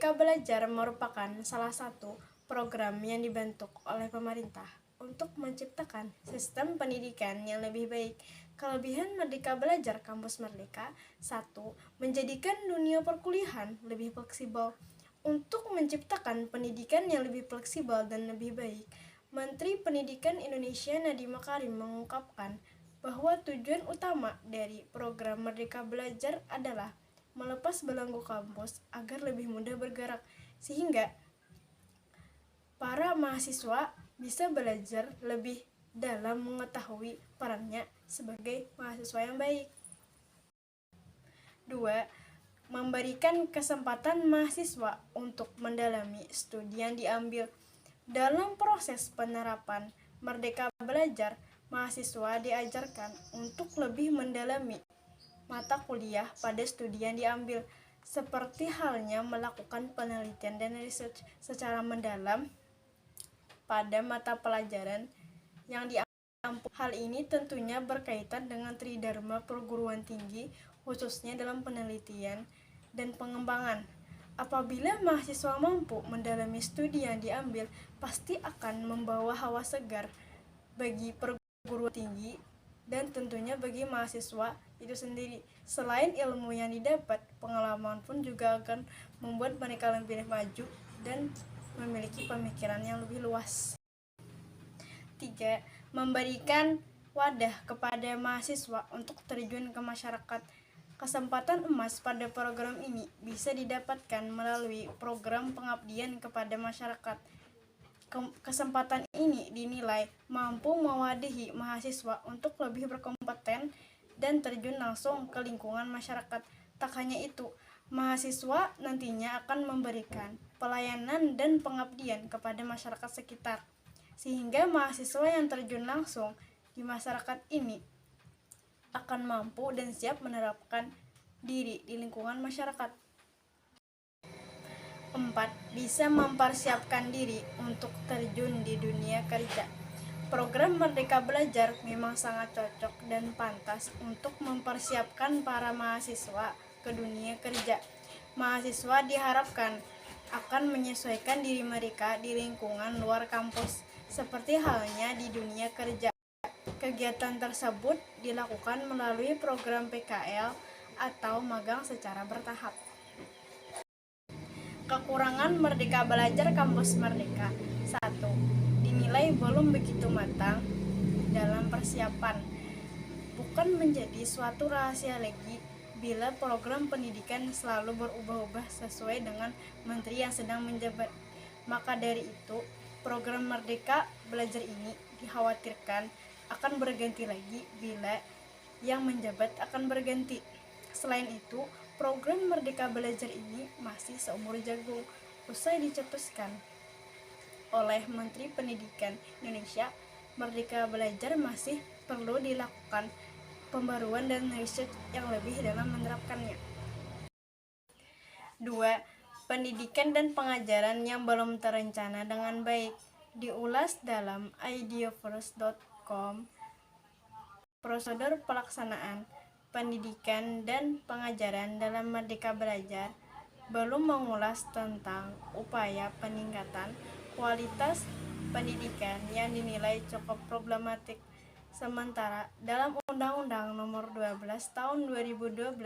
Merdeka Belajar merupakan salah satu program yang dibentuk oleh pemerintah untuk menciptakan sistem pendidikan yang lebih baik. Kelebihan Merdeka Belajar Kampus Merdeka: 1. Menjadikan dunia perkuliahan lebih fleksibel. Untuk menciptakan pendidikan yang lebih fleksibel dan lebih baik, Menteri Pendidikan Indonesia Nadiem Makarim mengungkapkan bahwa tujuan utama dari program Merdeka Belajar adalah melepas belenggu kampus agar lebih mudah bergerak, sehingga para mahasiswa bisa belajar lebih dalam mengetahui perannya sebagai mahasiswa yang baik. 2. Memberikan kesempatan mahasiswa untuk mendalami studi yang diambil. Dalam proses penerapan Merdeka Belajar, mahasiswa diajarkan untuk lebih mendalami mata kuliah pada studi yang diambil, seperti halnya melakukan penelitian dan riset secara mendalam pada mata pelajaran yang diambil. Hal ini tentunya berkaitan dengan tridharma perguruan tinggi, khususnya dalam penelitian dan pengembangan. Apabila mahasiswa mampu mendalami studi yang diambil, pasti akan membawa hawa segar bagi perguruan tinggi dan tentunya bagi mahasiswa itu sendiri. Selain ilmu yang didapat, pengalaman pun juga akan membuat mereka lebih maju dan memiliki pemikiran yang lebih luas. 3. Memberikan wadah kepada mahasiswa untuk terjun ke masyarakat. Kesempatan emas pada program ini bisa didapatkan melalui program pengabdian kepada masyarakat. Kesempatan ini dinilai mampu mewadahi mahasiswa untuk lebih berkompeten dan terjun langsung ke lingkungan masyarakat. Tak hanya itu, mahasiswa nantinya akan memberikan pelayanan dan pengabdian kepada masyarakat sekitar, sehingga mahasiswa yang terjun langsung di masyarakat ini akan mampu dan siap menerapkan diri di lingkungan masyarakat. 4. Bisa mempersiapkan diri untuk terjun di dunia kerja. Program Merdeka Belajar memang sangat cocok dan pantas untuk mempersiapkan para mahasiswa ke dunia kerja. Mahasiswa diharapkan akan menyesuaikan diri mereka di lingkungan luar kampus, seperti halnya di dunia kerja. Kegiatan tersebut dilakukan melalui program PKL atau magang secara bertahap. Kekurangan Merdeka Belajar Kampus Merdeka: 1. Dinilai belum begitu matang dalam persiapan. Bukan menjadi suatu rahasia lagi bila program pendidikan selalu berubah-ubah sesuai dengan menteri yang sedang menjabat. Maka dari itu, program Merdeka Belajar ini dikhawatirkan akan berganti lagi bila yang menjabat akan berganti. Selain itu, program Merdeka Belajar ini masih seumur jagung. Usai dicetuskan oleh Menteri Pendidikan Indonesia, Merdeka Belajar masih perlu dilakukan pembaruan dan riset yang lebih dalam menerapkannya. 2. Pendidikan dan pengajaran yang belum terencana dengan baik. Diulas dalam ideaverse.com. Prosedur pelaksanaan pendidikan dan pengajaran dalam Merdeka Belajar belum mengulas tentang upaya peningkatan kualitas pendidikan yang dinilai cukup problematik. Sementara dalam Undang-Undang Nomor 12 Tahun 2012,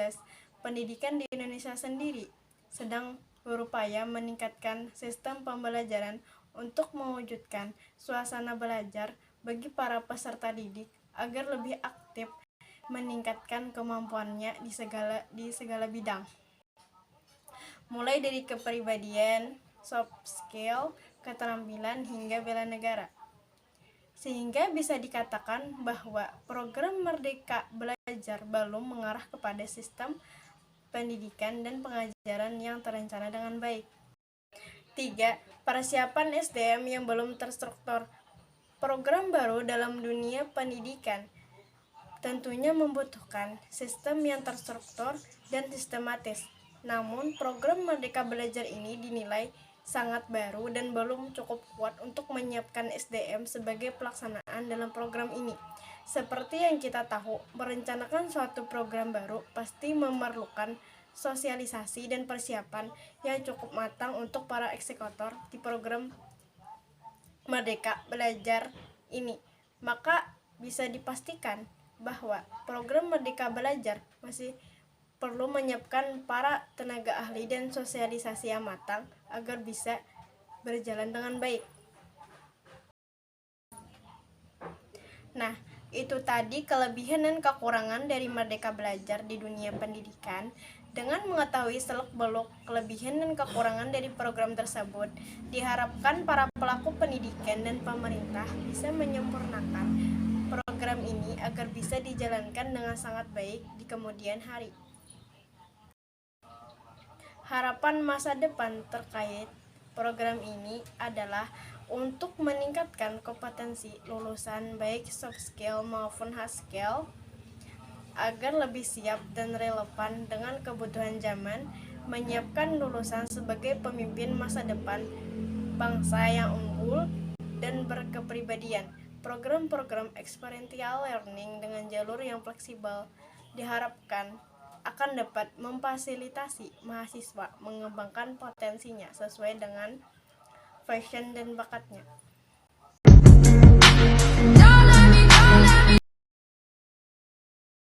pendidikan di Indonesia sendiri sedang berupaya meningkatkan sistem pembelajaran untuk mewujudkan suasana belajar bagi para peserta didik agar lebih aktif meningkatkan kemampuannya di segala bidang, mulai dari kepribadian, soft skill, keterampilan hingga bela negara. Sehingga bisa dikatakan bahwa program Merdeka Belajar belum mengarah kepada sistem pendidikan dan pengajaran yang terencana dengan baik. 3. Persiapan SDM yang belum terstruktur. Program baru dalam dunia pendidikan tentunya membutuhkan sistem yang terstruktur dan sistematis. Namun, program Merdeka Belajar ini dinilai sangat baru dan belum cukup kuat untuk menyiapkan SDM sebagai pelaksanaan dalam program ini. Seperti yang kita tahu, merencanakan suatu program baru pasti memerlukan sosialisasi dan persiapan yang cukup matang untuk para eksekutor di program Merdeka Belajar ini. Maka bisa dipastikan bahwa program Merdeka Belajar masih perlu menyiapkan para tenaga ahli dan sosialisasi yang matang agar bisa berjalan dengan baik. Nah, itu tadi kelebihan dan kekurangan dari Merdeka Belajar di dunia pendidikan. Dengan mengetahui seluk-beluk kelebihan dan kekurangan dari program tersebut, diharapkan para pelaku pendidikan dan pemerintah bisa menyempurnakan program ini agar bisa dijalankan dengan sangat baik di kemudian hari. Harapan masa depan terkait program ini adalah untuk meningkatkan kompetensi lulusan baik soft skill maupun hard skill agar lebih siap dan relevan dengan kebutuhan zaman, menyiapkan lulusan sebagai pemimpin masa depan bangsa yang unggul dan berkepribadian. Program-program experiential learning dengan jalur yang fleksibel diharapkan akan dapat memfasilitasi mahasiswa mengembangkan potensinya sesuai dengan passion dan bakatnya.